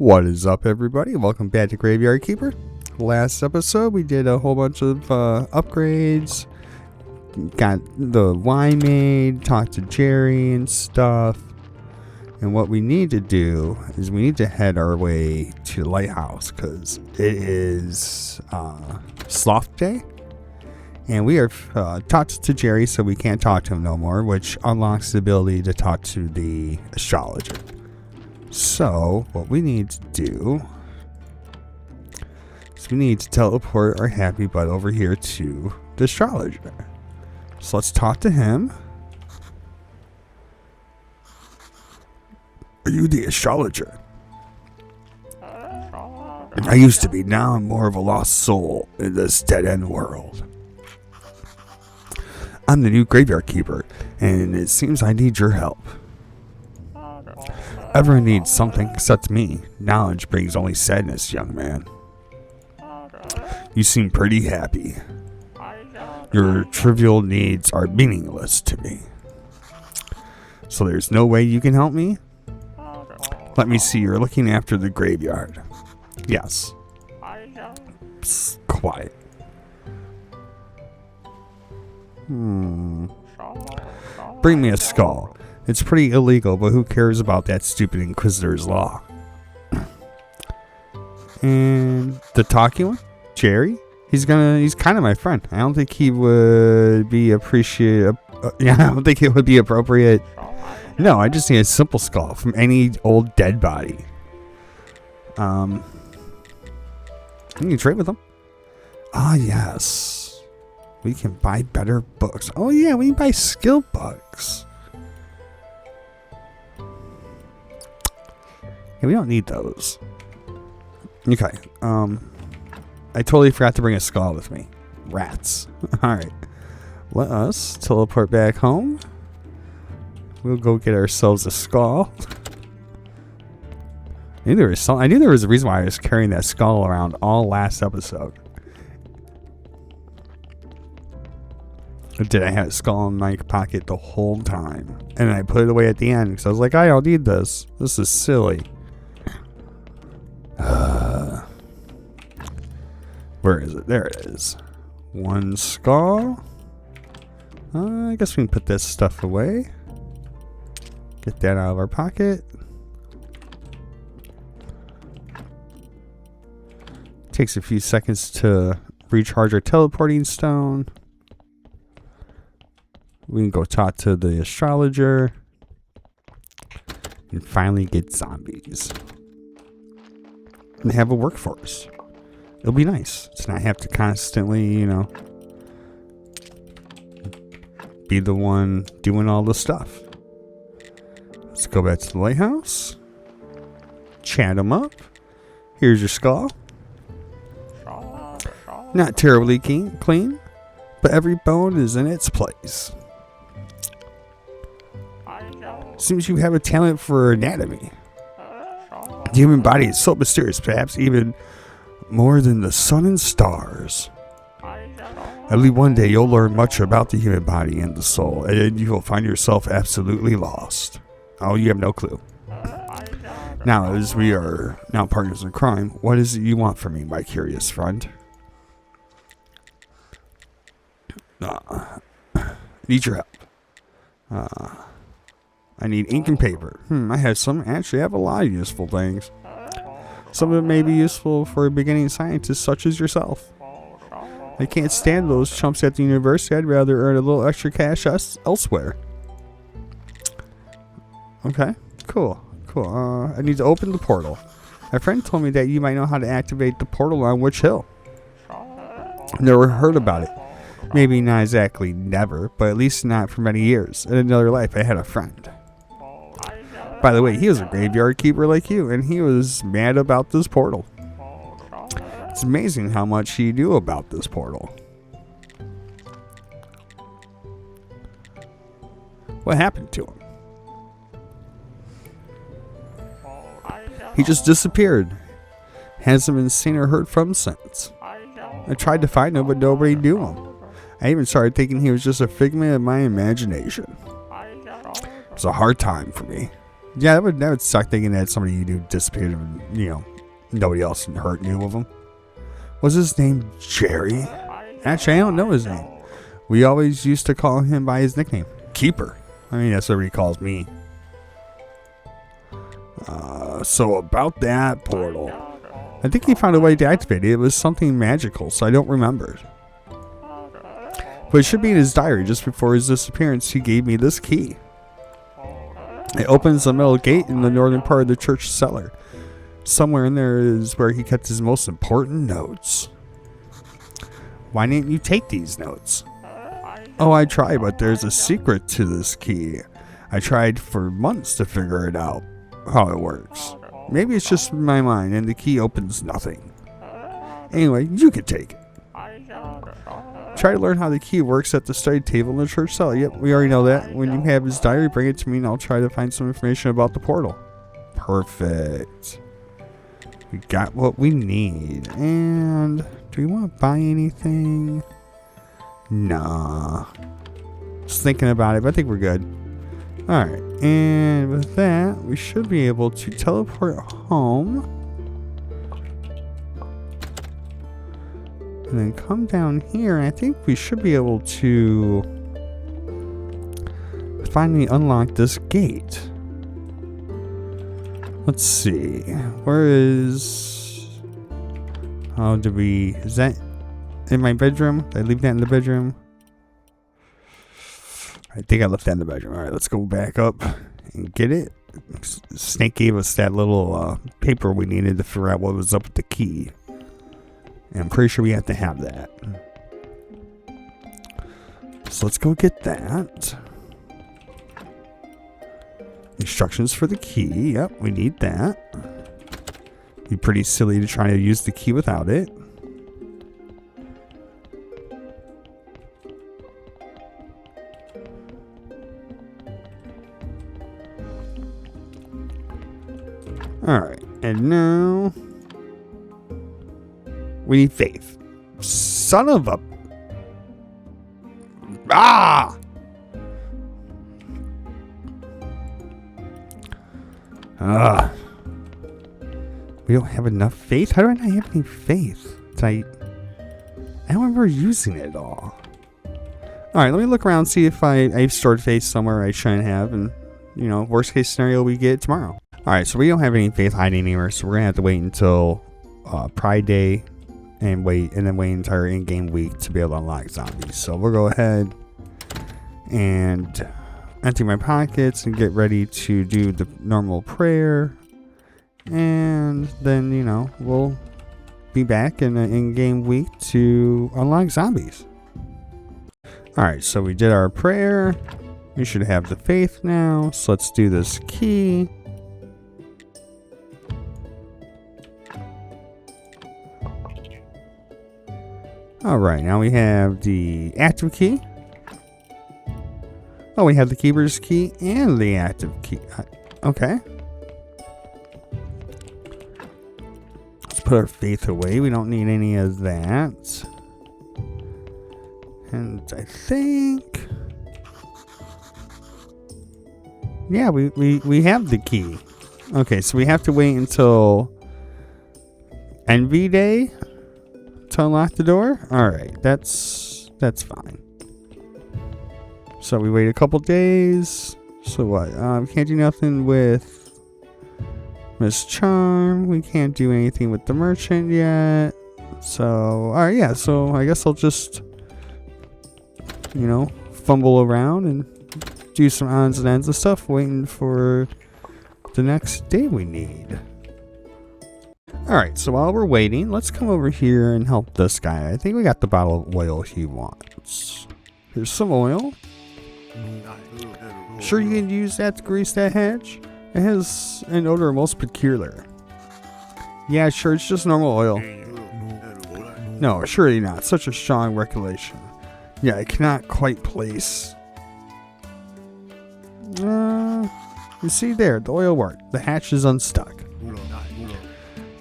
What is up, everybody? Welcome back to Graveyard Keeper. Last episode, we did a whole bunch of upgrades, got the wine made, talked to Jerry and stuff. And what we need to do is we need to head our way to the lighthouse because it is Sloth Day. And we are talked to Jerry, so we can't talk to him no more, which unlocks the ability to talk to the astrologer. So, what we need to do is we need to teleport our happy butt over here to the astrologer. So let's talk to him. Are you the astrologer? I used to be, now I'm more of a lost soul in this dead-end world. I'm the new graveyard keeper, and it seems I need your help. Everyone needs something except me. Knowledge brings only sadness, young man. You seem pretty happy. Your trivial needs are meaningless to me. So there's no way you can help me? Let me see, you're looking after the graveyard. Yes. Psst, quiet. Bring me a skull. It's pretty illegal, but who cares about that stupid Inquisitor's law? And the talking one? Jerry? He's kind of my friend. I don't think he would be appreciated. I don't think it would be appropriate. No, I just need a simple skull from any old dead body. You can trade with them. Ah, yes. We can buy better books. Oh, yeah, we can buy skill books. Yeah, we don't need those. Okay. I totally forgot to bring a skull with me. Rats. Alright. Let us teleport back home. We'll go get ourselves a skull. I knew there was a reason why I was carrying that skull around all last episode. Or did I have a skull in my pocket the whole time? And I put it away at the end because I was like, I don't need this. This is silly. Where is it? There it is. One skull. I guess we can put this stuff away. Get that out of our pocket. Takes a few seconds to recharge our teleporting stone. We can go talk to the astrologer. And finally get zombies. And have a workforce. It'll be nice to not have to constantly, be the one doing all the stuff. Let's go back to the lighthouse. Chat them up. Here's your skull. Not terribly clean, but every bone is in its place. Seems you have a talent for anatomy. The human body is so mysterious, perhaps even more than the sun and stars. At least one day you'll learn much about the human body and the soul, and you will find yourself absolutely lost. Oh, you have no clue. Now, as we are now partners in crime, what is it you want from me, my curious friend? Need your help. I need ink and paper. I have some. Actually, I have a lot of useful things. Some of it may be useful for a beginning scientist such as yourself. I can't stand those chumps at the university. I'd rather earn a little extra cash elsewhere. Okay, cool. I need to open the portal. My friend told me that you might know how to activate the portal on Witch Hill. Never heard about it. Maybe not exactly never, but at least not for many years. In another life, I had a friend. By the way, he was a graveyard keeper like you, and he was mad about this portal. It's amazing how much he knew about this portal. What happened to him? He just disappeared. Hasn't been seen or heard from since. I tried to find him, but nobody knew him. I even started thinking he was just a figment of my imagination. It was a hard time for me. Yeah, that would suck thinking that somebody you knew disappeared and, you know, nobody else knew of him. Was his name Jerry? Actually, I don't know his name. We always used to call him by his nickname, Keeper. I mean, that's what he calls me. So about that portal. I think he found a way to activate it. It was something magical, so I don't remember. But it should be in his diary. Just before his disappearance, he gave me this key. It opens the metal gate in the northern part of the church cellar. Somewhere in there is where he kept his most important notes. Why didn't you take these notes? Oh, I tried, but there's a secret to this key. I tried for months to figure it out, how it works. Maybe it's just my mind, and the key opens nothing. Anyway, you can take it. Try to learn how the key works at the study table in the church cellar. Yep, we already know that. When you have his diary, bring it to me, and I'll try to find some information about the portal. Perfect. We got what we need. And do we want to buy anything? Nah. Just thinking about it, but I think we're good. Alright, and with that, we should be able to teleport home. And then come down here, and I think we should be able to finally unlock this gate. Let's see. Where is... Oh, did we... Is that in my bedroom? Did I leave that in the bedroom? I think I left that in the bedroom. Alright, let's go back up and get it. Snake gave us that little paper we needed to figure out what was up with the key. And I'm pretty sure we have to have that. So let's go get that. Instructions for the key. Yep, we need that. Be pretty silly to try to use the key without it. Alright, and now we need faith. Son of a... Ah! We don't have enough faith? How do I not have any faith? I don't remember using it at all. Alright, let me look around and see if I've stored faith somewhere I shouldn't have. And, you know, worst case scenario, we get it tomorrow. Alright, so we don't have any faith hiding anywhere. So we're going to have to wait until Pride Day. And then wait entire in-game week to be able to unlock zombies. So we'll go ahead and empty my pockets and get ready to do the normal prayer. And then, you know, we'll be back in the in-game week to unlock zombies. Alright, so we did our prayer. We should have the faith now. So let's do this key. Alright, now we have the active key. Oh, we have the keeper's key and the active key. Okay. Let's put our faith away. We don't need any of that. And I think... Yeah, we have the key. Okay, so we have to wait until Envy Day to unlock the door. Alright, that's fine. So we wait a couple days. So what? We can't do nothing with Miss Charm. We can't do anything with the merchant yet. So, alright, yeah. So I guess I'll just, you know, fumble around and do some odds and ends of stuff, waiting for the next day we need. Alright, so while we're waiting, let's come over here and help this guy. I think we got the bottle of oil he wants. Here's some oil. Sure you can use that to grease that hatch? It has an odor most peculiar. Yeah, sure, it's just normal oil. No, surely not. Such a strong recollection. Yeah, I cannot quite place. You see there, the oil worked. The hatch is unstuck.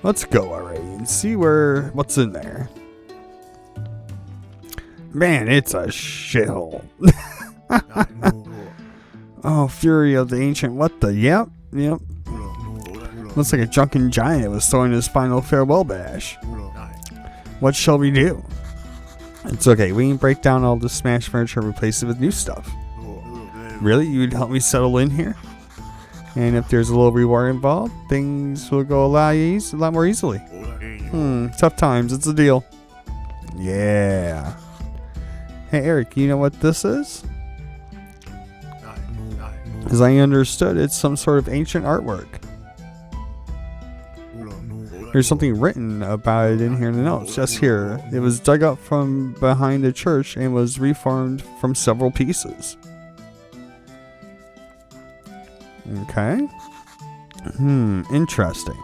Let's go already and see what's in there. Man, it's a shithole. Oh, Fury of the Ancient. What the? Yep. Yep. Looks like a drunken giant was throwing his final farewell bash. What shall we do? It's okay. We can break down all the smashed furniture and replace it with new stuff. Really? You'd help me settle in here? And if there's a little reward involved, things will go a lot more easily. Tough times. It's a deal. Yeah. Hey, Eric, you know what this is? As I understood, it's some sort of ancient artwork. There's something written about it in here in the notes. Just here. It was dug up from behind the church and was reformed from several pieces. Okay. Interesting.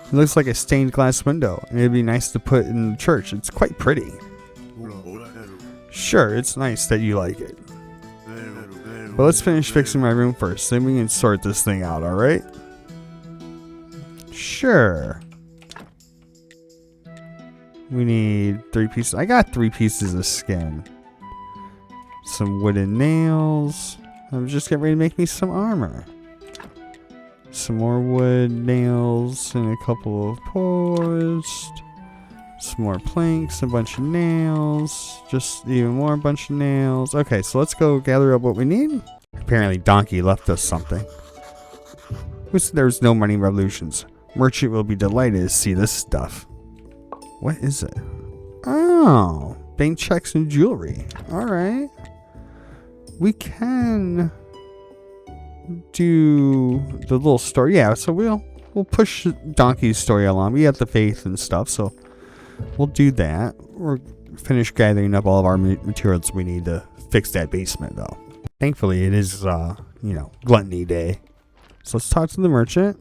It looks like a stained glass window, and it'd be nice to put in the church. It's quite pretty. Sure, it's nice that you like it. But let's finish fixing my room first, then we can sort this thing out, alright? Sure. We need 3 pieces. I got 3 pieces of skin. Some wooden nails. I'm just getting ready to make me some armor. Some more wood nails and a couple of posts. Some more planks, a bunch of nails. Just even more bunch of nails. Okay, so let's go gather up what we need. Apparently Donkey left us something. Who said there's no money revolutions? Merchant will be delighted to see this stuff. What is it? Oh, bank checks and jewelry. Alright. We can do the little story. Yeah, so we'll push Donkey's story along. We have the faith and stuff, so we'll do that. We're finished gathering up all of our materials we need to fix that basement, though. Thankfully, it is, gluttony day. So let's talk to the merchant.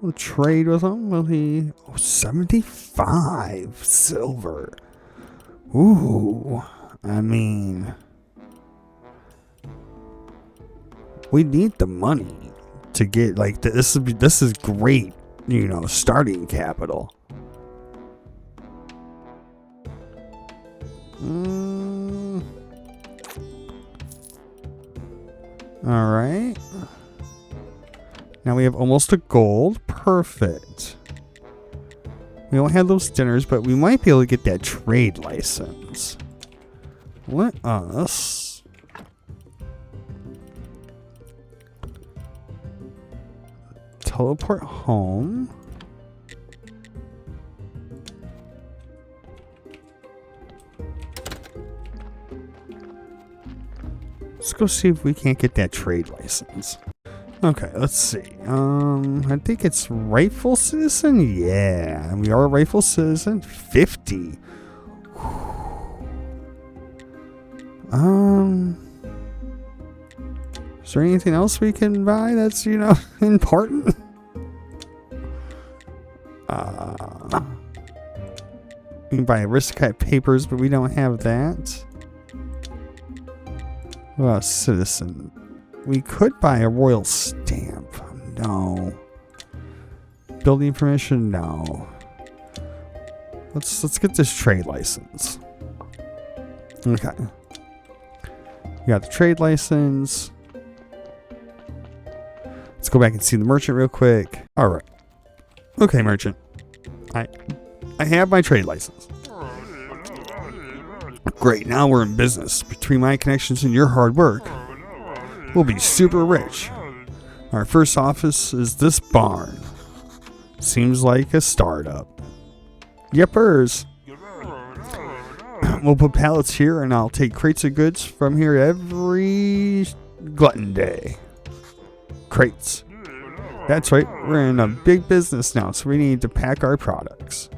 We'll trade with him. Will he? 75 silver. Ooh. I mean, we need the money to get like this is great, starting capital. All right. Now we have almost a gold. Perfect. We don't have those dinners, but we might be able to get that trade license. Let us teleport home. Let's go see if we can't get that trade license. Okay, let's see. I think it's rightful citizen. Yeah, we are a rightful citizen. 50. Is there anything else we can buy that's, important? We can buy aristocrat papers, but we don't have that. Well, citizen. We could buy a royal stamp. No. Building permission? No. Let's get this trade license. Okay. We got the trade license. Let's go back and see the merchant real quick. All right. Okay, merchant. I have my trade license. Great. Now we're in business. Between my connections and your hard work, we'll be super rich. Our first office is this barn. Seems like a startup. Yippers. We'll put pallets here, and I'll take crates of goods from here every glutton day. Crates. That's right, we're in a big business now, so we need to pack our products.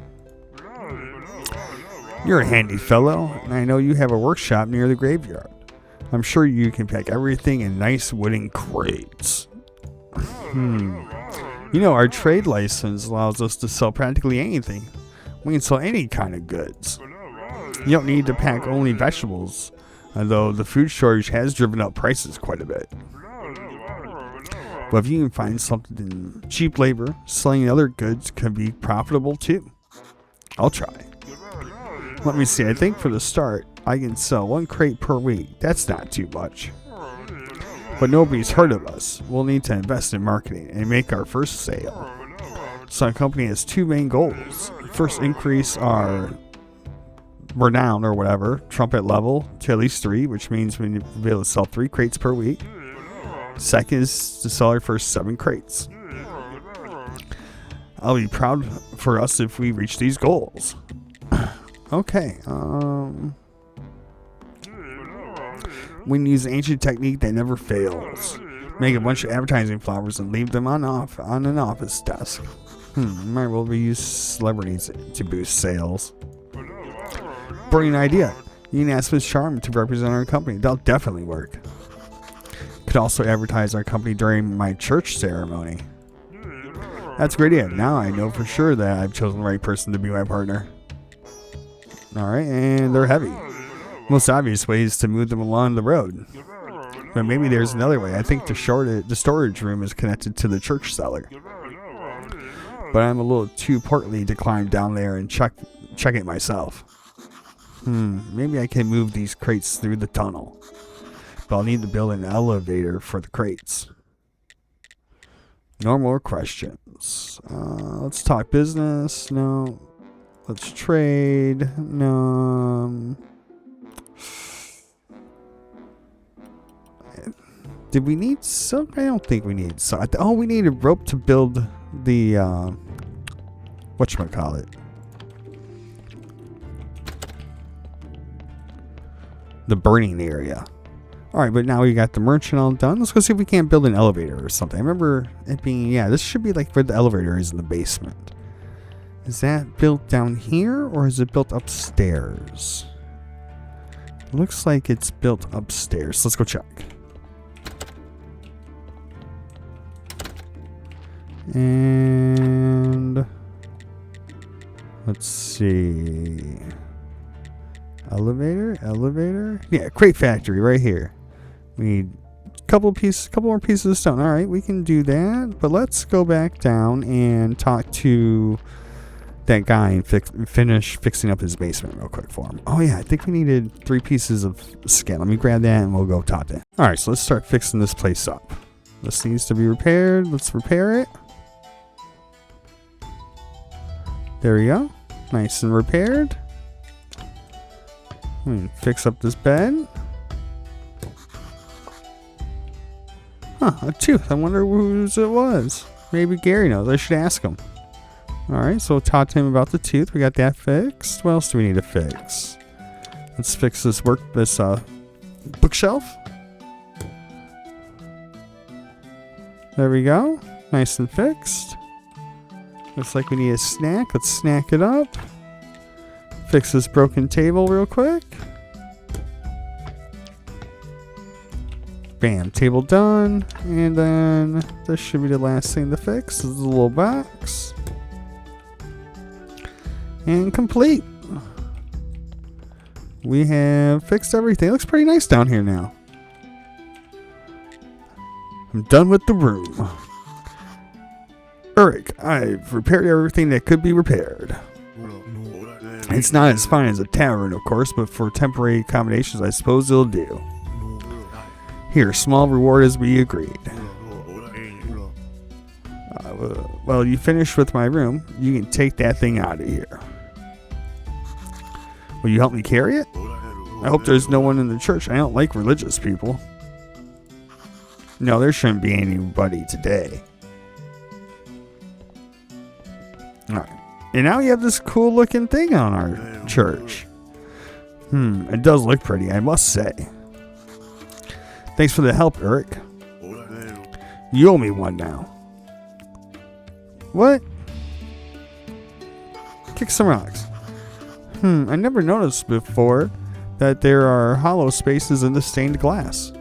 You're a handy fellow, and I know you have a workshop near the graveyard. I'm sure you can pack everything in nice wooden crates. Our trade license allows us to sell practically anything. We can sell any kind of goods. You don't need to pack only vegetables, although the food shortage has driven up prices quite a bit. But if you can find something in cheap labor, selling other goods can be profitable too. I'll try. Let me see, I think for the start, I can sell 1 crate per week. That's not too much. But nobody's heard of us. We'll need to invest in marketing and make our first sale. So our company has 2 main goals. First, increase our renown or whatever, trumpet level to at least 3, which means we need to be able to sell 3 crates per week. Second is to sell our first 7 crates. I'll be proud for us if we reach these goals. Okay, we can use an ancient technique that never fails. Make a bunch of advertising flowers and leave them on an office desk. Might well we use celebrities to boost sales. Brilliant idea. You can ask Miss Charm to represent our company. That'll definitely work. Could also advertise our company during my church ceremony. That's a great idea. Now I know for sure that I've chosen the right person to be my partner. Alright, and they're heavy. Most obvious way is to move them along the road. But maybe there's another way. I think the storage room is connected to the church cellar. But I'm a little too portly to climb down there and check it myself. Maybe I can move these crates through the tunnel. But I'll need to build an elevator for the crates. No more questions. Let's talk business. No. Let's trade. No. Did we need silk? I don't think we need silk. Oh, we need a rope to build the whatchamacallit? The burning area. Alright, but now we got the merchant all done. Let's go see if we can't build an elevator or something. I remember it being, yeah, this should be like where the elevator is in the basement. Is that built down here or is it built upstairs? It looks like it's built upstairs. Let's go check. And let's see. Elevator. Yeah, crate factory right here. We need a couple more pieces of stone. All right, we can do that. But let's go back down and talk to that guy and finish fixing up his basement real quick for him. Oh yeah, I think we needed 3 pieces of skin. Let me grab that and we'll go talk to him. All right, so let's start fixing this place up. This needs to be repaired. Let's repair it. There we go. Nice and repaired. Fix up this bed. Huh, a tooth. I wonder whose it was. Maybe Gary knows. I should ask him. Alright, so we'll talk to him about the tooth. We got that fixed. What else do we need to fix? Let's fix this bookshelf. There we go. Nice and fixed. Looks like we need a snack. Let's snack it up. Fix this broken table real quick. Bam, table done. And then this should be the last thing to fix. This is a little box. And complete. We have fixed everything. It looks pretty nice down here now. I'm done with the room. Eric, I've repaired everything that could be repaired. It's not as fine as a tavern, of course, but for temporary accommodations, I suppose it'll do. Here, small reward as we agreed. Well, you finished with my room. You can take that thing out of here. Will you help me carry it? I hope there's no one in the church. I don't like religious people. No, there shouldn't be anybody today. Alright. And now you have this cool looking thing on our church. It does look pretty, I must say. Thanks for the help, Eric. You owe me one now. What? Kick some rocks. I never noticed before that there are hollow spaces in the stained glass.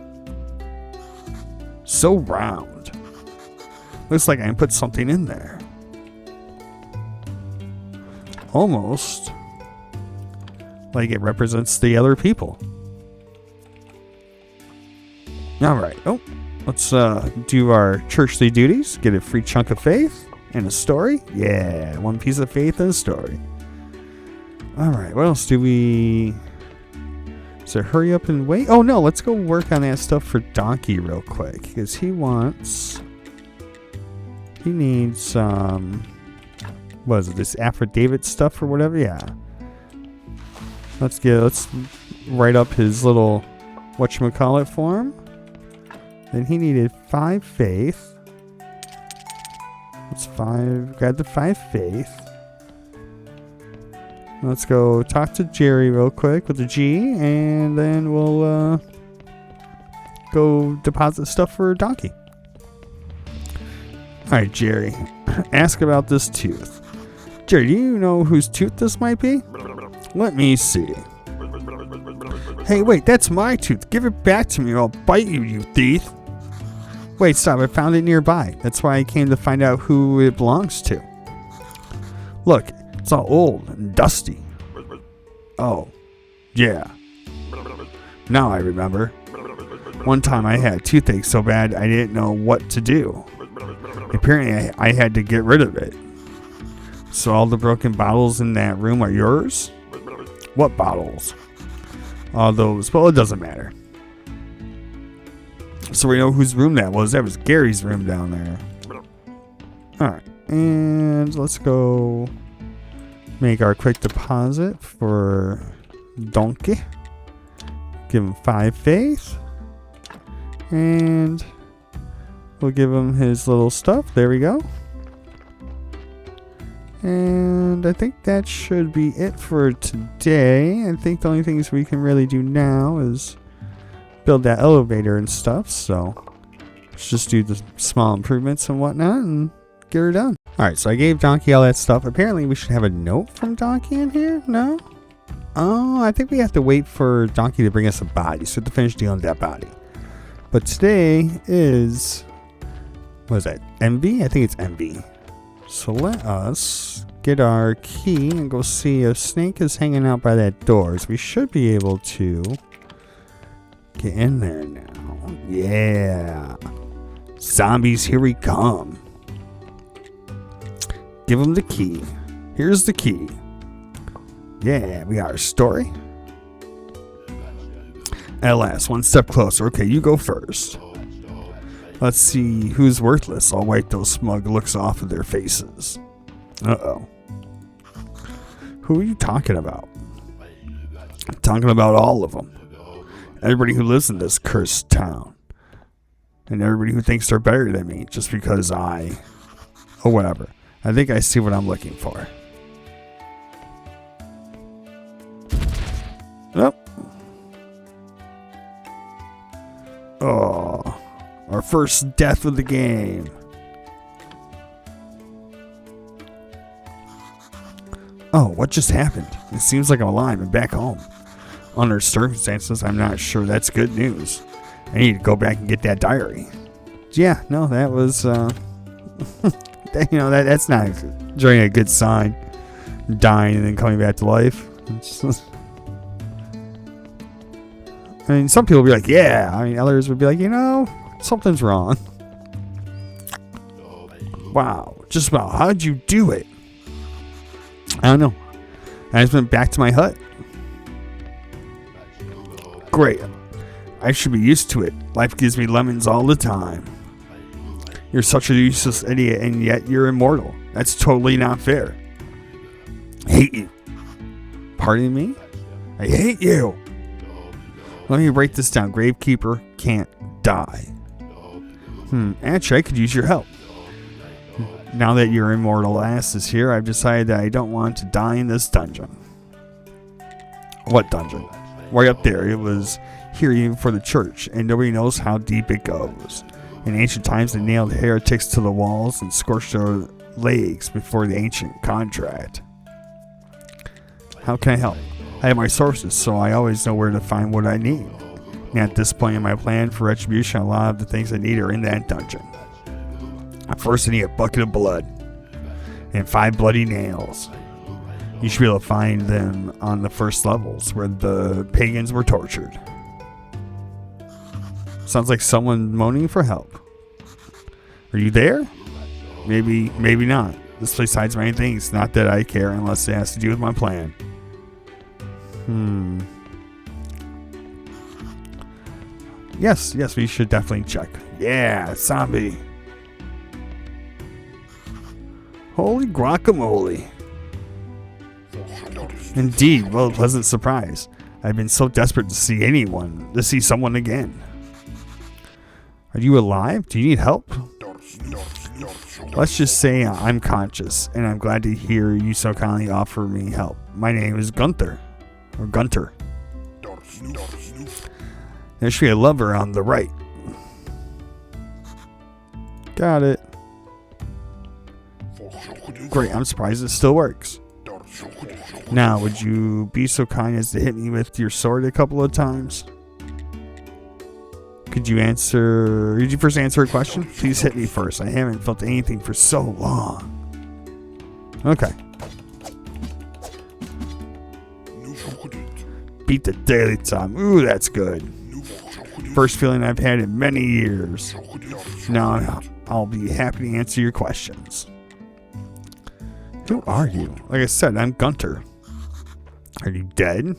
So round. Looks like I can put something in there. Almost like it represents the other people. Alright, let's do our churchly duties. Get a free chunk of faith and a story. Yeah, 1 piece of faith and a story. Alright, what else do we... So hurry up and wait. Oh no, let's go work on that stuff for Donkey real quick. Because he needs, what is it, this affidavit stuff or whatever? Yeah. Let's write up his little, whatchamacallit for him. Then he needed 5 faith. That's 5, grab the 5 faith. Let's go talk to Jerry real quick with the G, and then we'll go deposit stuff for Donkey. Alright, Jerry. Ask about this tooth. Jerry, do you know whose tooth this might be? Let me see. Hey, wait, that's my tooth. Give it back to me or I'll bite you, you thief. Wait, stop. I found it nearby. That's why I came to find out who it belongs to. Look. It's all old and dusty. Oh, yeah. Now I remember. One time I had toothache so bad I didn't know what to do. Apparently I had to get rid of it. So all the broken bottles in that room are yours? What bottles? All those. Well, it doesn't matter. So we know whose room that was. That was Gary's room down there. Alright. And let's go make our quick deposit for Donkey. Give him 5 faith. And we'll give him his little stuff. There we go. And I think that should be it for today. I think the only things we can really do now is build that elevator and stuff. So let's just do the small improvements and whatnot and get her done. Alright, so I gave Donkey all that stuff. Apparently we should have a note from Donkey in here? No? Oh, I think we have to wait for Donkey to bring us a body. So we have to finish dealing with that body. But today is... what is that? MB? I think it's MB. So let us get our key and go see if Snake is hanging out by that door. So we should be able to get in there now. Yeah. Zombies, here we come. Give him the key. Here's the key. Yeah, we got our story. At last, one step closer. Okay, you go first. Let's see who's worthless. I'll wipe those smug looks off of their faces. Uh-oh. Who are you talking about? I'm talking about all of them. Everybody who lives in this cursed town. And everybody who thinks they're better than me just because or whatever. I think I see what I'm looking for. Nope. Oh, our first death of the game. Oh, what just happened? It seems like I'm alive and back home. Under circumstances, I'm not sure that's good news. I need to go back and get that diary. Yeah, no, that was, that's not during a good sign. Dying and then coming back to life. I mean, some people would be like, yeah. I mean, others would be like, something's wrong. Wow. Just about. How'd you do it? I don't know. I just went back to my hut. Great. I should be used to it. Life gives me lemons all the time. You're such a useless idiot, and yet you're immortal. That's totally not fair. I hate you. Pardon me? I hate you. Let me write this down. Gravekeeper can't die. Actually, I could use your help. Now that your immortal ass is here, I've decided that I don't want to die in this dungeon. What dungeon? Right up there. It was here even for the church, and nobody knows how deep it goes. In ancient times, they nailed heretics to the walls and scorched their legs before the ancient contract. How can I help? I have my sources, so I always know where to find what I need. And at this point in my plan for retribution, a lot of the things I need are in that dungeon. First, I need a bucket of blood and 5 bloody nails. You should be able to find them on the first levels where the pagans were tortured. Sounds like someone moaning for help. Are you there? Maybe not. This place hides many things. Not that I care unless it has to do with my plan. Yes, we should definitely check. Yeah, zombie. Holy guacamole. Indeed, what a pleasant surprise. I've been so desperate to see someone again. Are you alive? Do you need help? Let's just say I'm conscious, and I'm glad to hear you so kindly offer me help. My name is Gunter. There should be a lever on the right. Got it. Great, I'm surprised it still works. Now, would you be so kind as to hit me with your sword a couple of times? Did you first answer a question? Please hit me first. I haven't felt anything for so long. Okay. Beat the daily time. Ooh, that's good. First feeling I've had in many years. Now, I'll be happy to answer your questions. Who are you? Like I said, I'm Gunter. Are you dead?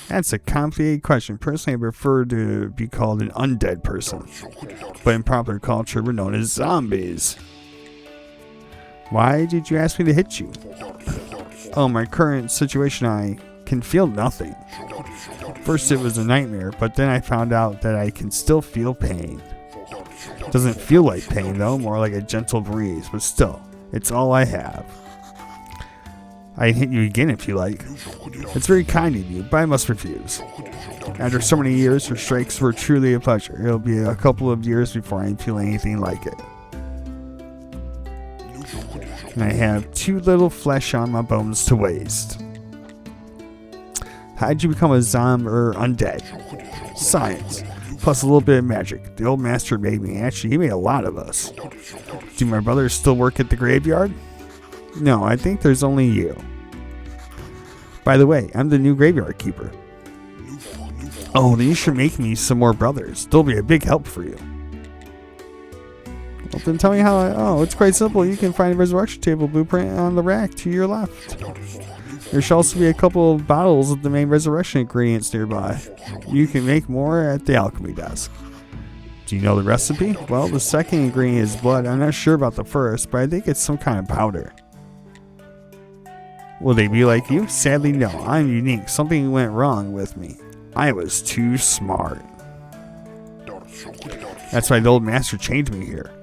That's a complicated question. Personally, I prefer to be called an undead person. But in popular culture, we're known as zombies. Why did you ask me to hit you? Oh, my current situation, I can feel nothing. First it was a nightmare, but then I found out that I can still feel pain. Doesn't feel like pain though, more like a gentle breeze, but still, it's all I have. I can hit you again if you like. It's very kind of you, but I must refuse. After so many years, your strikes were truly a pleasure. It'll be a couple of years before I feel anything like it. And I have too little flesh on my bones to waste. How'd you become a zombie or undead? Science, plus a little bit of magic. The old master made me. Actually, he made a lot of us. Do my brothers still work at the graveyard? No, I think there's only you. By the way, I'm the new graveyard keeper. Oh, then you should make me some more brothers. They'll be a big help for you. Well, then tell me how it's quite simple. You can find a resurrection table blueprint on the rack to your left. There should also be a couple of bottles of the main resurrection ingredients nearby. You can make more at the alchemy desk. Do you know the recipe? Well, the second ingredient is blood. I'm not sure about the first, but I think it's some kind of powder. Will they be like you? Sadly, no. I'm unique. Something went wrong with me. I was too smart. That's why the old master chained me here.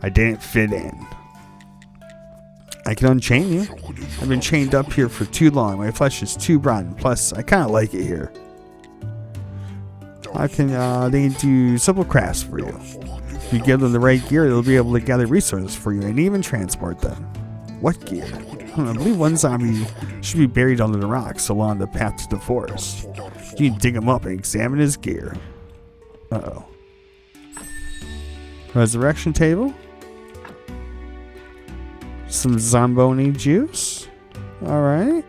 I didn't fit in. I can unchain you. I've been chained up here for too long. My flesh is too rotten. Plus, I kind of like it here. They can do simple crafts for you. If you give them the right gear, they'll be able to gather resources for you and even transport them. What gear? I believe one zombie should be buried under the rocks along the path to the forest. You can dig him up and examine his gear. Uh-oh. Resurrection table. Some Zamboni juice. Alright.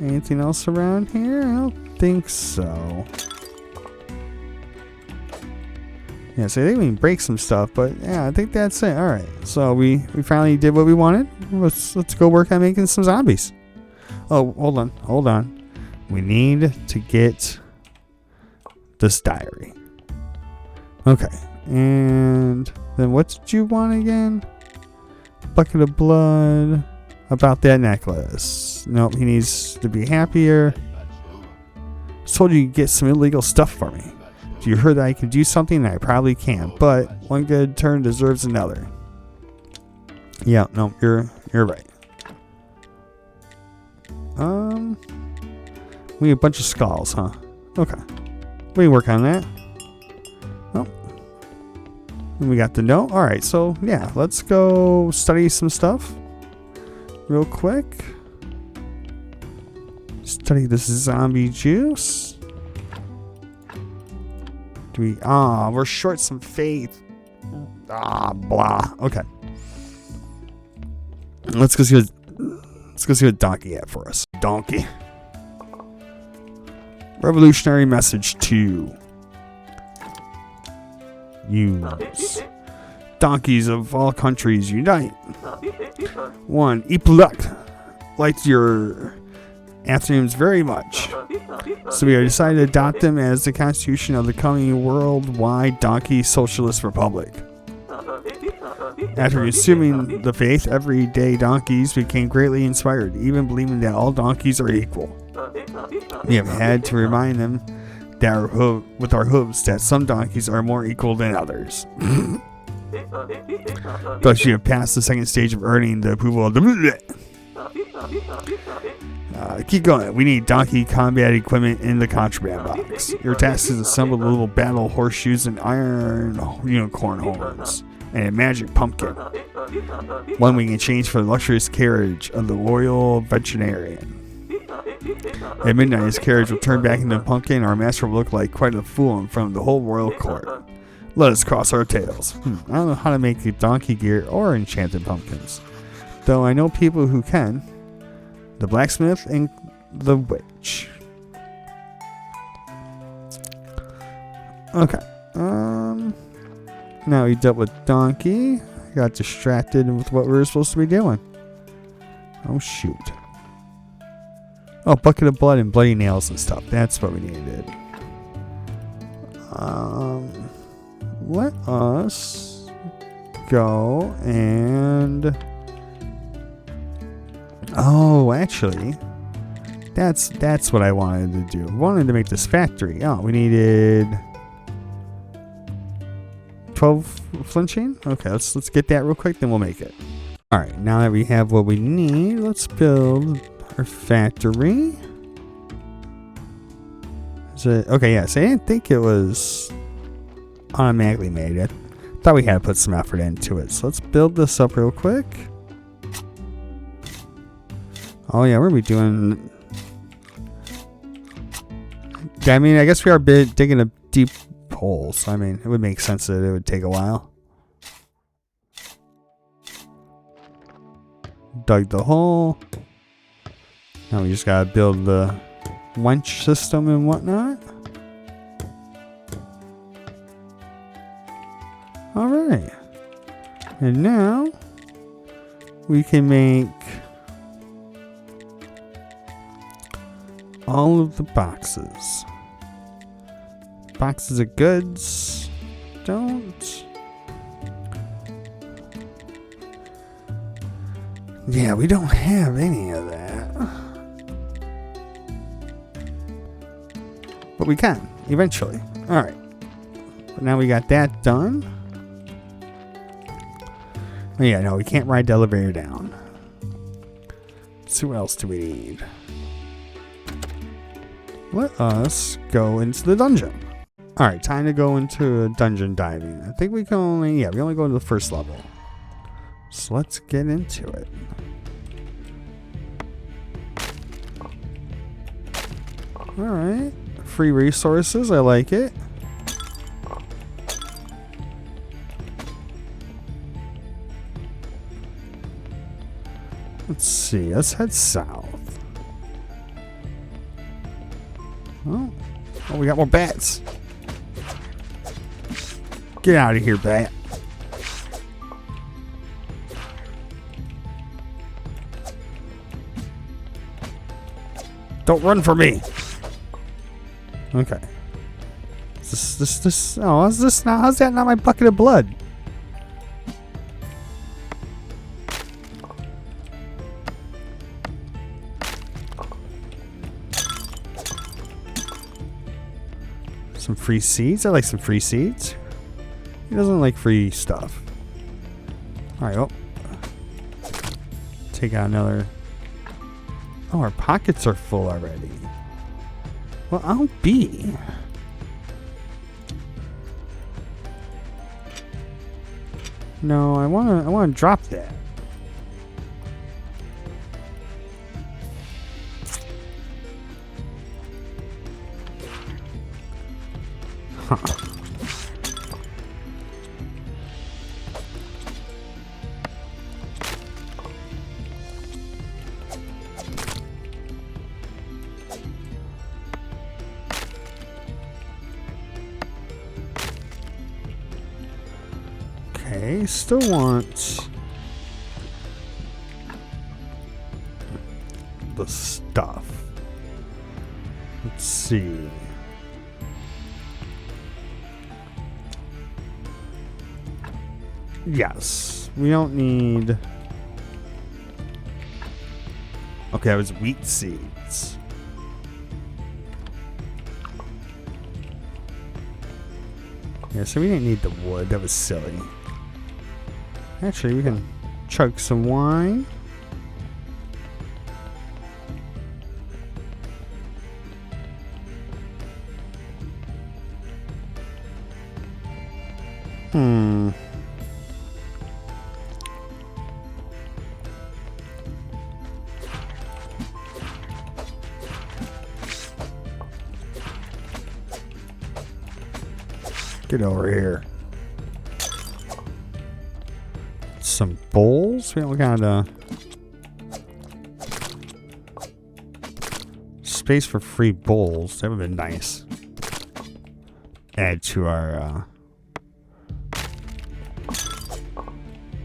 Anything else around here? I don't think so. Yeah, so I think we can break some stuff, but yeah, I think that's it. Alright. So we finally did what we wanted. Let's go work on making some zombies. Oh, hold on. We need to get this diary. Okay. And then what did you want again? Bucket of blood. About that necklace. Nope, he needs to be happier. I told you get some illegal stuff for me. If you heard that I can do something, I probably can. But one good turn deserves another. Yeah, no, you're right. We have a bunch of skulls, huh? Okay. We can work on that. Oh. And we got the note. Alright, so yeah, let's go study some stuff. Real quick. Study this zombie juice. We're short some faith. Blah. Okay. Let's go see what Donkey had for us. Donkey. Revolutionary message 2. Use. Donkeys of all countries unite. 1. Ipulak. Light your afternoons very much. So we have decided to adopt them as the constitution of the coming worldwide donkey socialist republic. After consuming the faith, everyday donkeys became greatly inspired, even believing that all donkeys are equal. We have had to remind them that with our hooves that some donkeys are more equal than others. Thus, you have passed the second stage of earning the approval of the... keep going. We need donkey combat equipment in the contraband box. Your task is to assemble the little battle horseshoes and iron unicorn horns and a magic pumpkin. One we can change for the luxurious carriage of the royal veterinarian. At midnight, his carriage will turn back into a pumpkin, and our master will look like quite a fool in front of the whole royal court. Let us cross our tails. I don't know how to make donkey gear or enchanted pumpkins, though I know people who can. The blacksmith and the witch. Okay. Now we dealt with donkey. Got distracted with what we were supposed to be doing. Oh shoot. Oh, bucket of blood and bloody nails and stuff. That's what we needed. Let us go and... Oh, actually, that's what I wanted to do. I wanted to make this factory. Oh, we needed 12 flinching. Okay, let's get that real quick, then we'll make it. All right, now that we have what we need, let's build our factory. Is it okay? Yes, I didn't think it was automatically made. I thought we had to put some effort into it. So let's build this up real quick. Oh yeah, we're gonna be doing... I mean, I guess we are digging a deep hole, so I mean, it would make sense that it would take a while. Dug the hole. Now we just gotta build the winch system and whatnot. Alright. And now we can make all of the boxes. Boxes of goods. Don't. Yeah, we don't have any of that. But we can, eventually. Alright. But now we got that done. Oh yeah, no, we can't ride the elevator down. So what else do we need? Let us go into the dungeon. Alright, time to go into dungeon diving. I think we can only go to the first level. So let's get into it. Alright. Free resources, I like it. Let's see, let's head south. Oh, we got more bats. Get out of here, bat. Don't run for me. Okay. Oh, how's this now? How's that not my bucket of blood? Some free seeds? I like some free seeds. He doesn't like free stuff. Alright, well. Take out another. Oh, our pockets are full already. Well, I'll be. No, I wanna drop that. Huh. Okay, still want the stuff. Let's see. Yes, we don't need. Okay, that was wheat seeds. Yeah, so we didn't need the wood. That was silly. Actually, we can chug some wine. Get over here. Some bowls. We got space for free bowls. That would have been nice. Add to our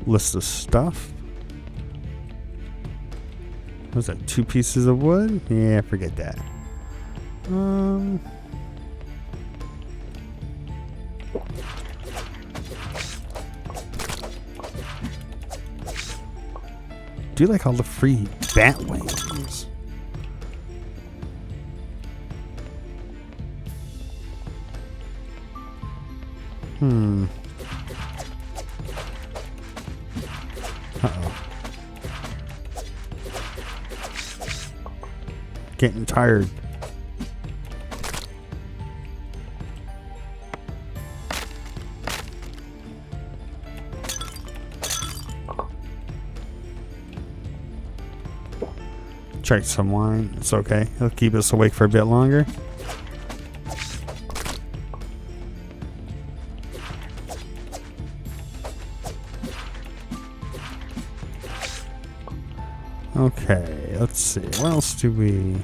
list of stuff. Was that 2 pieces of wood? Yeah, forget that. Do you like all the free bat wings? Uh-oh. Getting tired. Check some wine. It's okay. It'll keep us awake for a bit longer. Okay, let's see. What else do we...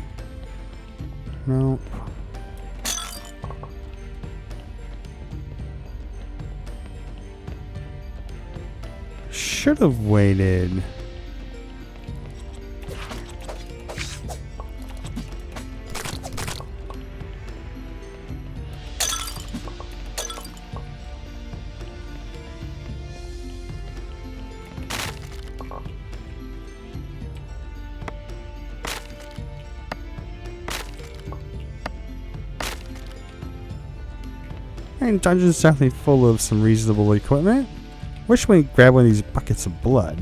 Nope. Should have waited. And dungeon's definitely full of some reasonable equipment. Wish we could grab one of these buckets of blood.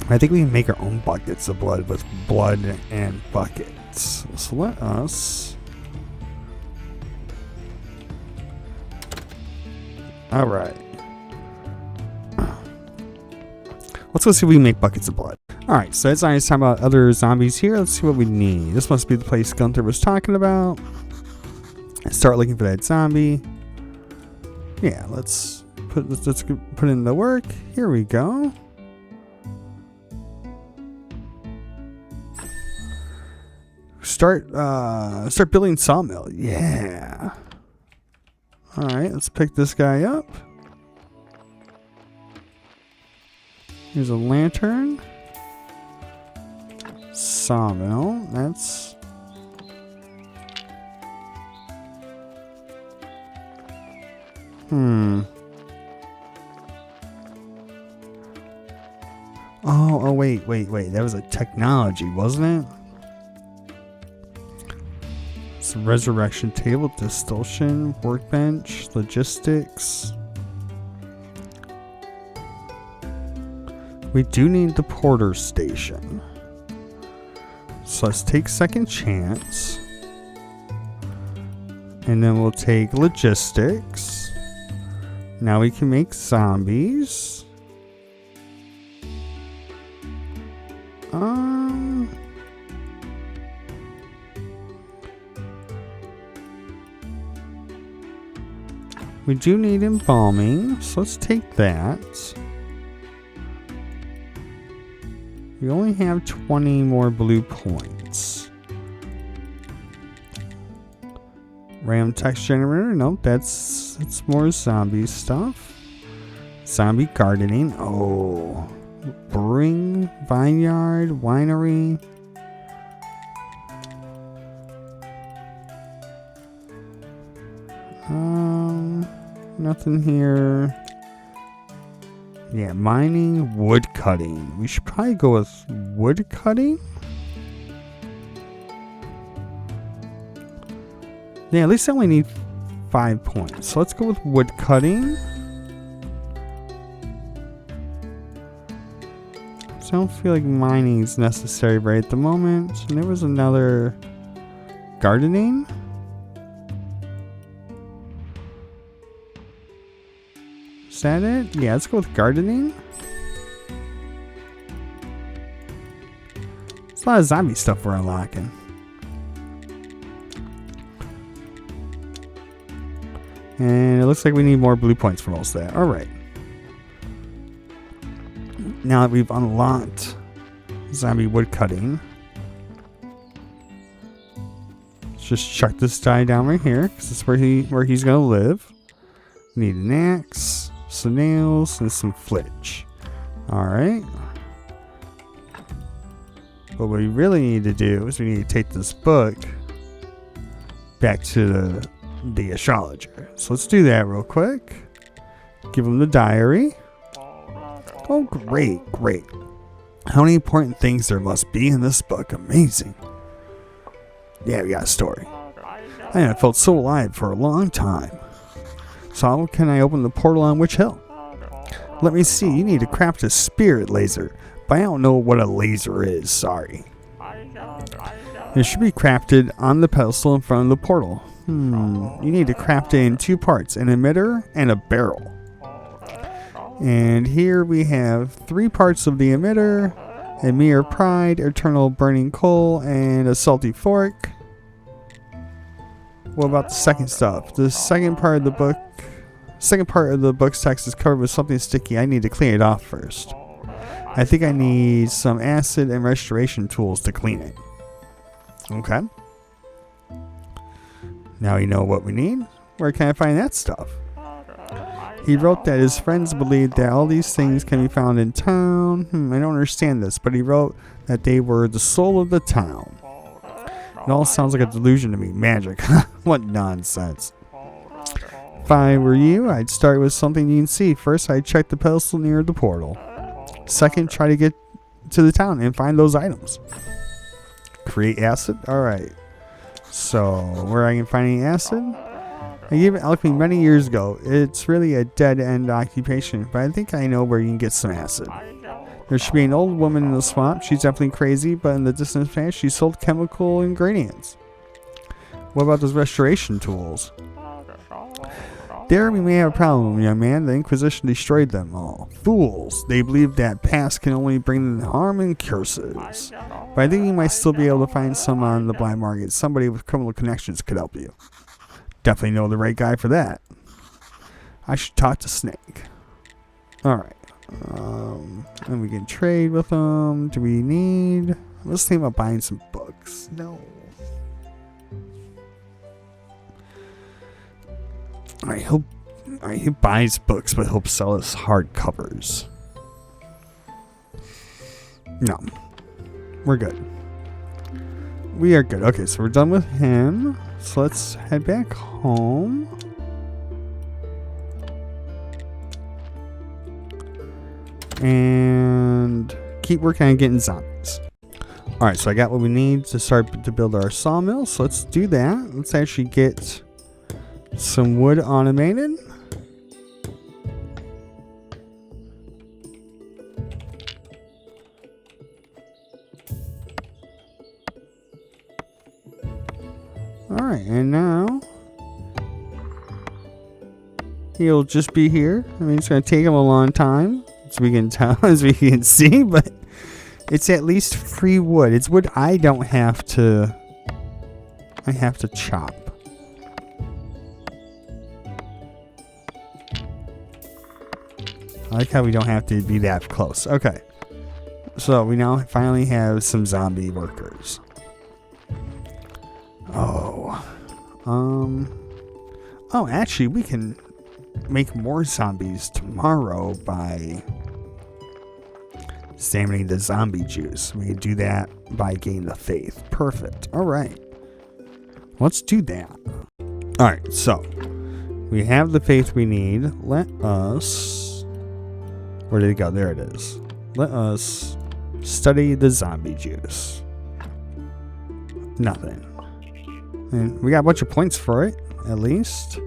I think we can make our own buckets of blood with blood and buckets. So let us... Alright. Let's go see if we can make buckets of blood. Alright, so it's nice to talk about other zombies here. Let's see what we need. This must be the place Gunther was talking about. Start looking for that zombie. Yeah, let's put in the work. Here we go. Start building sawmill. Yeah. All right, let's pick this guy up. Here's a lantern. Sawmill. That's... Oh, wait. That was a technology, wasn't it? It's a resurrection table, distillation, workbench, logistics. We do need the porter station. So let's take second chance. And then we'll take logistics. Now we can make zombies. We do need embalming, so let's take that. We only have 20 more blue points. Ram text generator, nope, that's more zombie stuff. Zombie gardening, oh. Brewing, vineyard, winery. Nothing here. Yeah, mining, wood cutting. We should probably go with wood cutting. Yeah, at least I only need 5 points. So let's go with wood cutting. So I don't feel like mining is necessary right at the moment. And there was another gardening. Is that it? Yeah, let's go with gardening. There's a lot of zombie stuff we're unlocking. And it looks like we need more blue points for most of that. Alright. Now that we've unlocked zombie woodcutting, let's just chuck this guy down right here, because that's where he's gonna live. Need an axe, some nails, and some flitch. Alright. But what we really need to do is we need to take this book back to the astrologer. So let's do that real quick. Give him the diary. Oh, great, great. How many important things there must be in this book. Amazing. Yeah, we got a story. I haven't felt so alive for a long time. So how can I open the portal on Witch Hill? Let me see. You need to craft a spirit laser. But I don't know what a laser is. Sorry. It should be crafted on the pedestal in front of the portal. You need to craft it in 2 parts. An emitter and a barrel. And here we have 3 parts of the emitter, a mere pride, eternal burning coal, and a salty fork. What about the second stuff? The second part of the book's text is covered with something sticky. I need to clean it off first. I think I need some acid and restoration tools to clean it. Okay. Now we know what we need. Where can I find that stuff? He wrote that his friends believed that all these things can be found in town. I don't understand this, but he wrote that they were the soul of the town. It all sounds like a delusion to me. Magic. What nonsense. If I were you, I'd start with something you can see. First, I'd check the pedestal near the portal. Second, try to get to the town and find those items. Create acid? Alright. So, where I can find any acid? I gave it alchemy many years ago. It's really a dead-end occupation, but I think I know where you can get some acid. There should be an old woman in the swamp. She's definitely crazy, but in the distant past, she sold chemical ingredients. What about those restoration tools? There we may have a problem, young man. The Inquisition destroyed them all. Fools! They believe that past can only bring them harm and curses. But I think you might still be able to find some on the black market. Somebody with criminal connections could help you. Definitely know the right guy for that. I should talk to Snake. Alright. And we can trade with him. Do we need... Let's think about buying some books. No. Alright, he buys books, but he'll sell us hardcovers. No. We're good. We are good. Okay, so we're done with him. So let's head back home. And keep working on getting zombies. Alright, so I got what we need to start to build our sawmill. So let's do that. Let's actually get some wood automated. Alright, and now he'll just be here. I mean, it's going to take him a long time, as we can tell, as we can see, but it's at least free wood. It's wood I don't have to... I have to chop. I like how we don't have to be that close. Okay. So we now finally have some zombie workers. Oh, actually, we can make more zombies tomorrow by examining the zombie juice. We can do that by gaining the faith. Perfect. All right. Let's do that. All right. So We have the faith we need. Let us... Where did it go? There it is. Let us study the zombie juice. Nothing. And we got a bunch of points for it, at least.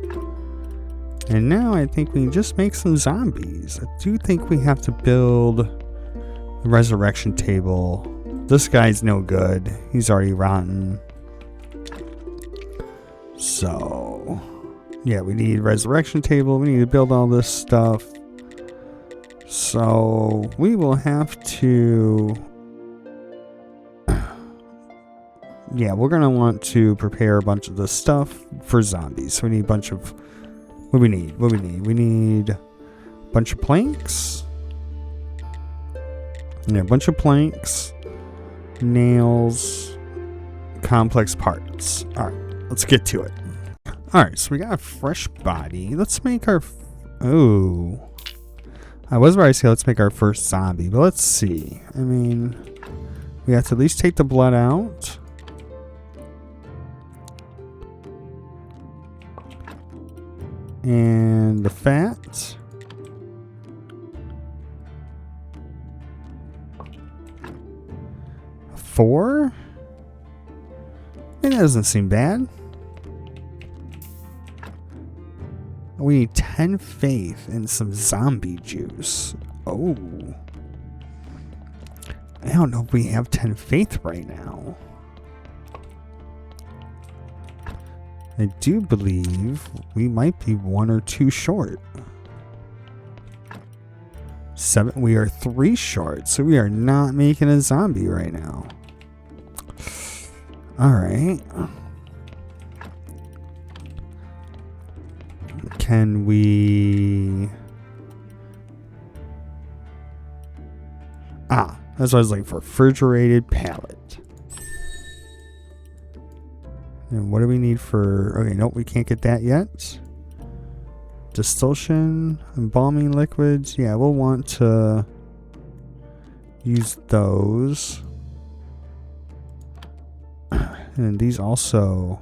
And now I think we can just make some zombies. I do think we have to build the resurrection table. This guy's no good. He's already rotten. So, yeah, we need resurrection table. We need to build all this stuff. So, we will have to... Yeah, we're going to want to prepare a bunch of this stuff for zombies. So we need a bunch of... What do we need? What do we need? We need a bunch of planks. Yeah, a bunch of planks. Nails. Complex parts. Alright, let's get to it. Alright, so we got a fresh body. Let's make our... Oh. I was about to say let's make our first zombie, but let's see. I mean, we have to at least take the blood out. And the fat. Four? It doesn't seem bad. We need 10 faith and some zombie juice. Oh. I don't know if we have 10 faith right now. I do believe we might be 1 or 2 short. 7. We are 3 short, so we are not making a zombie right now. Alright. Can we... Ah, that's what I was looking for. Refrigerated pallet. And what do we need for... Okay, nope, we can't get that yet. Distillation, embalming liquids. Yeah, we'll want to use those. And these also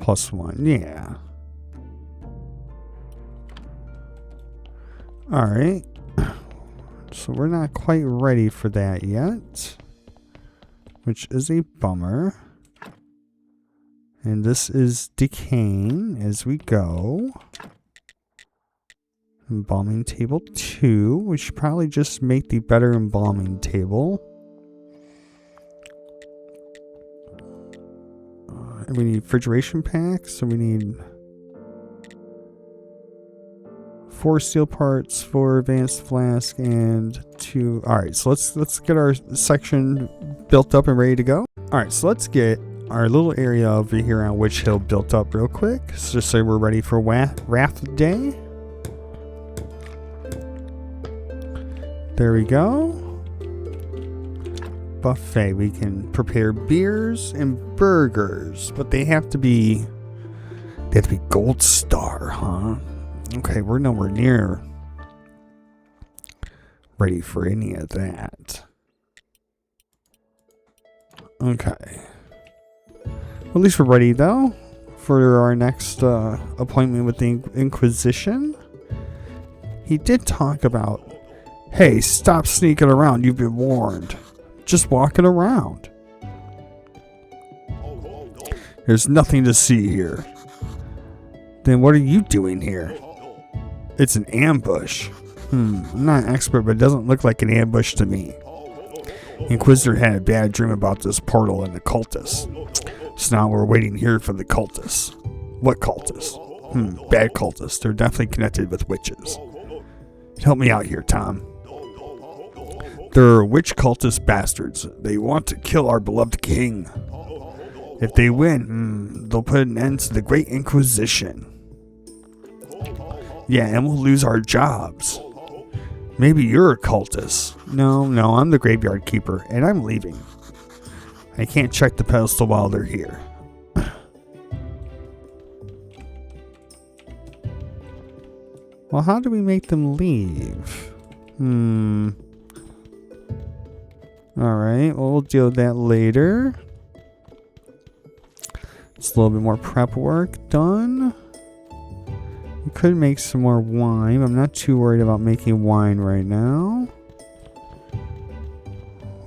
+1. Yeah. Alright. So we're not quite ready for that yet, which is a bummer. And this is decaying as we go. Embalming table 2. We should probably just make the better embalming table. And we need refrigeration packs, so we need 4 steel parts, 4 advanced flask, and 2. Alright, so let's get our section built up and ready to go. Alright, so let's get our little area over here on Witch Hill built up real quick, just so we're ready for Wrath Day. There we go. Buffet. We can prepare beers and burgers, but they have to be Gold Star, huh? Okay, we're nowhere near ready for any of that. Okay. At least we're ready, though, for our next appointment with the Inquisition. He did talk about, hey, stop sneaking around. You've been warned. Just walking around. There's nothing to see here. Then what are you doing here? It's an ambush. I'm not an expert, but it doesn't look like an ambush to me. Inquisitor had a bad dream about this portal and the cultists. So now we're waiting here for the cultists. What cultists? Bad cultists. They're definitely connected with witches. Help me out here, Tom. They're witch cultist bastards. They want to kill our beloved king. If they win, they'll put an end to the Great Inquisition. Yeah, and we'll lose our jobs. Maybe you're a cultist. No, I'm the graveyard keeper, and I'm leaving. I can't check the pedestal while they're here. Well, how do we make them leave? Alright, well, we'll deal with that later. It's a little bit more prep work done. We could make some more wine. I'm not too worried about making wine right now.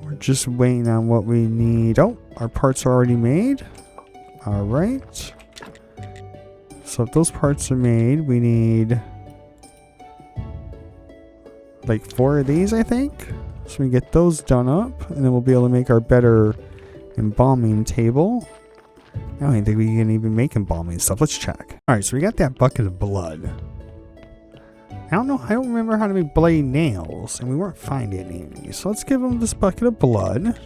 We're just waiting on what we need. Oh, our parts are already made. Alright. So if those parts are made, we need like 4 of these, I think. So we get those done up, and then we'll be able to make our better embalming table. I don't think we can even make embalming stuff. Let's check. Alright, so we got that bucket of blood. I don't remember how to make bloody nails, and we weren't finding any. So let's give them this bucket of blood.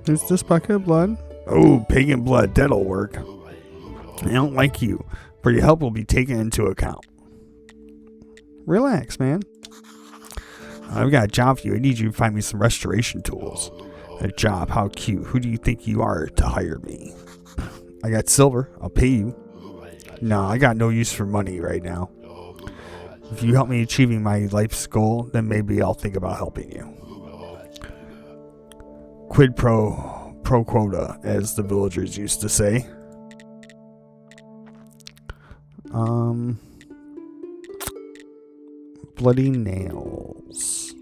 There's this bucket of blood. Oh, pagan blood, that'll work. I don't like you, but your help will be taken into account. Relax, man. I've got a job for you. I need you to find me some restoration tools. A job? How cute. Who do you think you are to hire me? I got silver. I'll pay you. No, I got no use for money right now. If you help me achieving my life's goal, then maybe I'll think about helping you. Quid pro quota, as the villagers used to say. Bloody nails.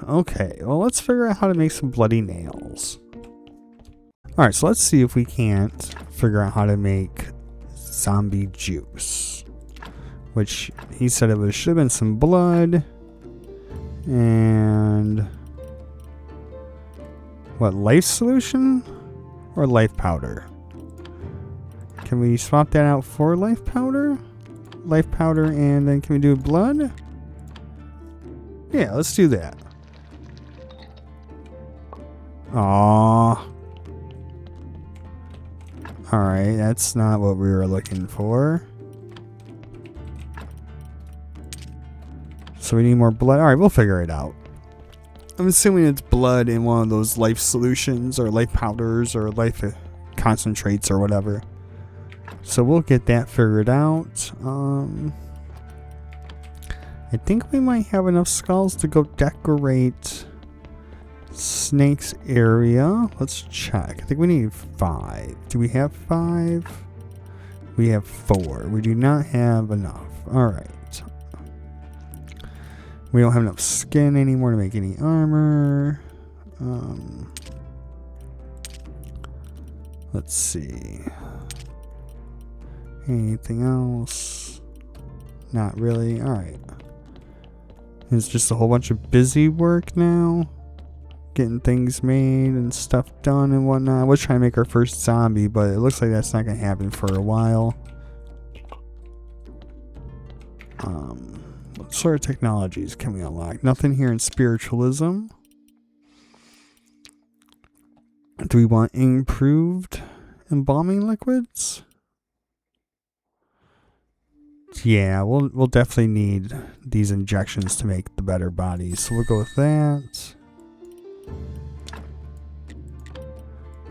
Okay, well, let's figure out how to make some bloody nails. Alright, so let's see if we can't figure out how to make zombie juice. Which, he said it should have been some blood. And... what, life solution? Or life powder? Can we swap that out for life powder? Life powder, and then can we do blood? Yeah, let's do that. Aww. Alright, that's not what we were looking for. So we need more blood. Alright, we'll figure it out. I'm assuming it's blood in one of those life solutions or life powders or life concentrates or whatever. So we'll get that figured out. I think we might have enough skulls to go decorate Snake's area. Let's check. I think we need 5. Do we have 5? We have 4. We do not have enough. Alright. We don't have enough skin anymore to make any armor. Let's see. Anything else? Not really. Alright. It's just a whole bunch of busy work now. Getting things made and stuff done and whatnot. I was trying to make our first zombie, but it looks like that's not going to happen for a while. What sort of technologies can we unlock? Nothing here in spiritualism. Do we want improved embalming liquids? Yeah, we'll definitely need these injections to make the better bodies. So we'll go with that.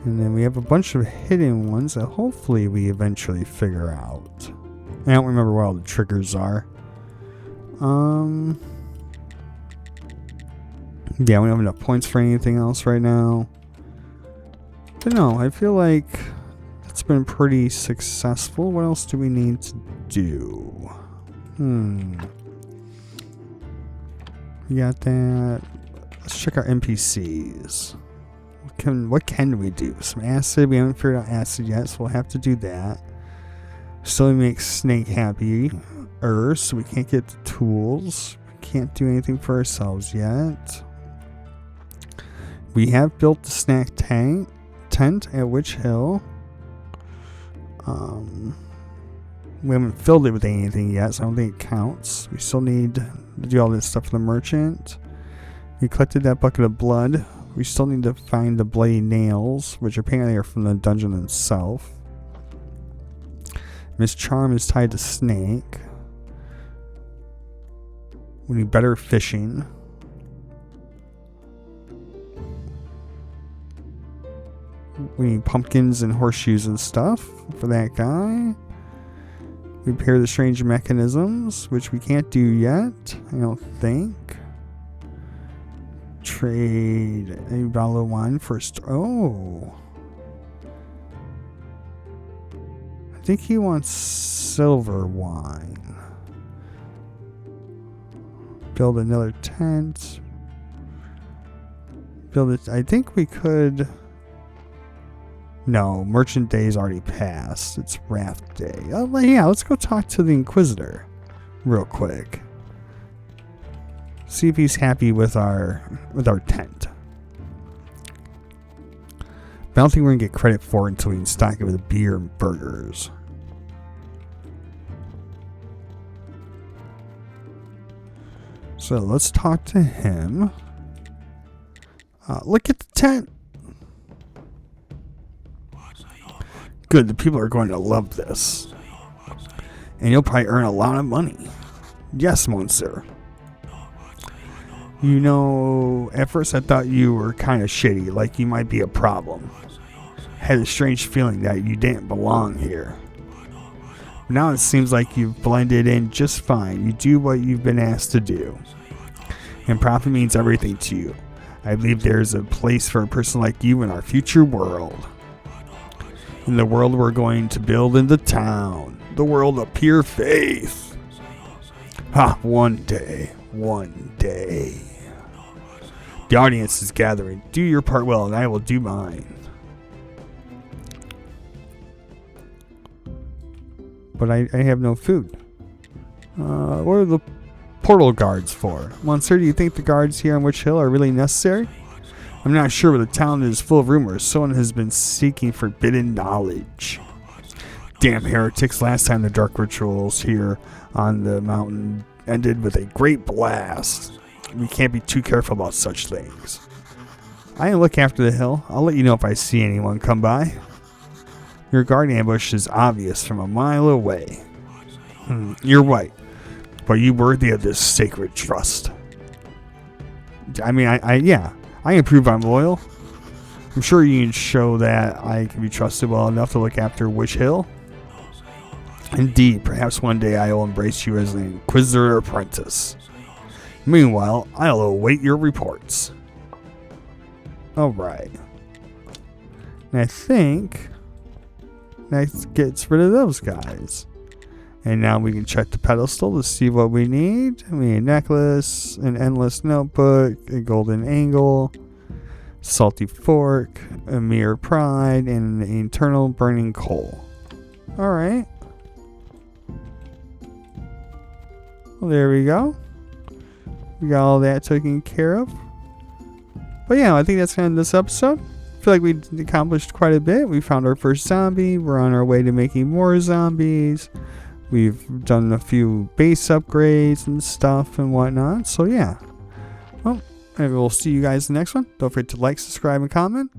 And then we have a bunch of hidden ones that hopefully we eventually figure out. I don't remember what all the triggers are. Yeah, we don't have enough points for anything else right now. But no, I feel like it's been pretty successful. What else do we need to do? We got that. Let's check our NPCs. What can we do? Some acid. We haven't figured out acid yet, so we'll have to do that. Still makes Snake happy. So we can't get the tools. We can't do anything for ourselves yet. We have built the snack tent at Witch Hill. We haven't filled it with anything yet, so I don't think it counts. We still need to do all this stuff for the merchant. We collected that bucket of blood. We still need to find the bloody nails, which apparently are from the dungeon itself. Miss Charm is tied to Snake. We need better fishing. We need pumpkins and horseshoes and stuff for that guy. Repair the strange mechanisms, which we can't do yet, I don't think. Trade a bottle of wine first. Oh. think he wants silver wine. Build another tent. Build it. I think we could. No, Merchant Day's already passed. It's Raft Day. Oh, yeah, let's go talk to the Inquisitor real quick. See if he's happy with our tent. I don't think we're gonna get credit for it until we can stock it with beer and burgers. So let's talk to him. Look at the tent. Good, the people are going to love this. And you'll probably earn a lot of money. Yes, Monsieur. You know, at first I thought you were kind of shitty, like you might be a problem. Had a strange feeling that you didn't belong here. Now it seems like you've blended in just fine. You do what you've been asked to do. And profit means everything to you. I believe there's a place for a person like you in our future world. In the world we're going to build in the town. The world of pure faith. Ha, one day. One day. The audience is gathering. Do your part well and I will do mine. But I have no food. What are the portal guards for? Monsieur, do you think the guards here on Witch Hill are really necessary? I'm not sure, but the town is full of rumors. Someone has been seeking forbidden knowledge. Damn heretics. Last time the dark rituals here on the mountain ended with a great blast. We can't be too careful about such things. I can look after the hill. I'll let you know if I see anyone come by. Your guard ambush is obvious from a mile away. You're right. But you worthy of this sacred trust. I mean, I can prove I'm loyal. I'm sure you can show that I can be trusted well enough to look after Witch Hill. Indeed, perhaps one day I will embrace you as an Inquisitor apprentice. Meanwhile, I'll await your reports. Alright. And I think that gets rid of those guys. And now we can check the pedestal to see what we need. We need a necklace, an endless notebook, a golden angle, salty fork, a mere pride, and an eternal burning coal. Alright. Well, there we go. We got all that taken care of. But yeah, I think that's going to end this episode. I feel like we accomplished quite a bit. We found our first zombie. We're on our way to making more zombies. We've done a few base upgrades and stuff and whatnot. So yeah. Well, maybe we'll see you guys in the next one. Don't forget to like, subscribe, and comment.